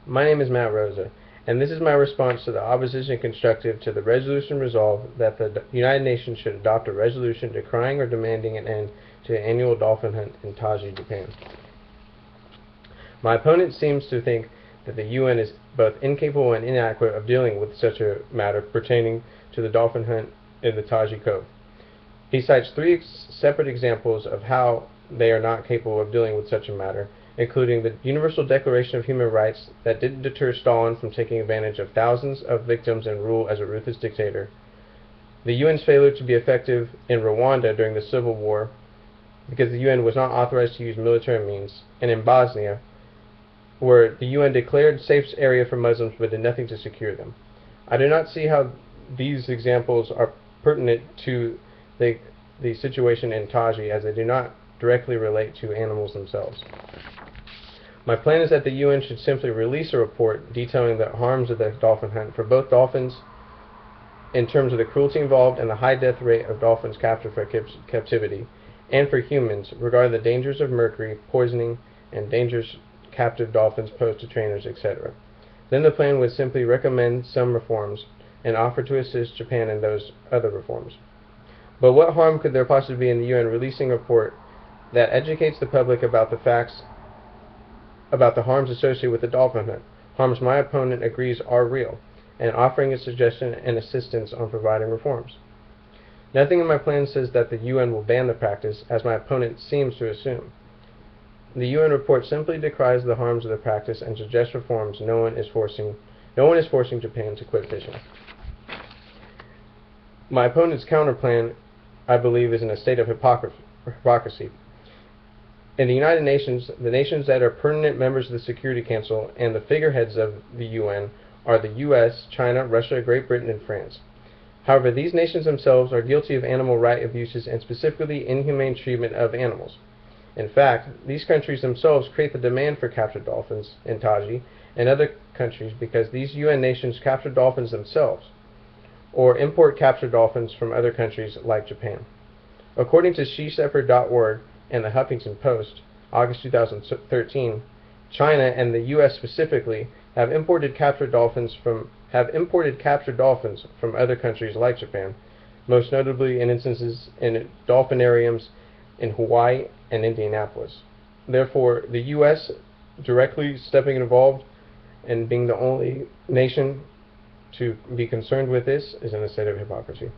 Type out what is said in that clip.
My name is Matt Rosa, and this is my response to the opposition constructive to the resolution resolved that the United Nations should adopt a resolution decrying or demanding an end to the annual dolphin hunt in Taji, Japan. My opponent seems to think that the UN is both incapable and inadequate of dealing with such a matter pertaining to the dolphin hunt in the Taji Cove. He cites three separate examples of how they are not capable of dealing with such a matter, including the Universal Declaration of Human Rights that didn't deter Stalin from taking advantage of thousands of victims and rule as a ruthless dictator, the UN's failure to be effective in Rwanda during the Civil War because the UN was not authorized to use military means, and in Bosnia, where the UN declared safe area for Muslims but did nothing to secure them. I do not see how these examples are pertinent to the situation in Taji, as they do not directly relate to animals themselves. My plan is that the UN should simply release a report detailing the harms of the dolphin hunt for both dolphins in terms of the cruelty involved and the high death rate of dolphins captured for captivity, and for humans regarding the dangers of mercury poisoning and dangers captive dolphins pose to trainers, etc. Then the plan would simply recommend some reforms and offer to assist Japan in those other reforms. But what harm could there possibly be in the UN releasing a report that educates the public about the facts about the harms associated with the dolphin hunt, harms my opponent agrees are real, and offering a suggestion and assistance on providing reforms? Nothing in my plan says that the UN will ban the practice, as my opponent seems to assume. The UN report simply decries the harms of the practice and suggests reforms. No one is forcing Japan to quit fishing. My opponent's counterplan, I believe, is in a state of hypocrisy. In the United Nations, the nations that are permanent members of the Security Council and the figureheads of the UN are the US, China, Russia, Great Britain, and France. However, these nations themselves are guilty of animal right abuses and specifically inhumane treatment of animals. In fact, these countries themselves create the demand for captured dolphins in Taji and other countries because these UN nations capture dolphins themselves, or import captured dolphins from other countries like Japan. According to SheShepherd.org and the Huffington Post, August 2013, China and the US specifically have imported captured dolphins from other countries like Japan, most notably in instances in dolphinariums in Hawaii and Indianapolis. Therefore, the US directly stepping involved and being the only nation to be concerned with this is in a state of hypocrisy.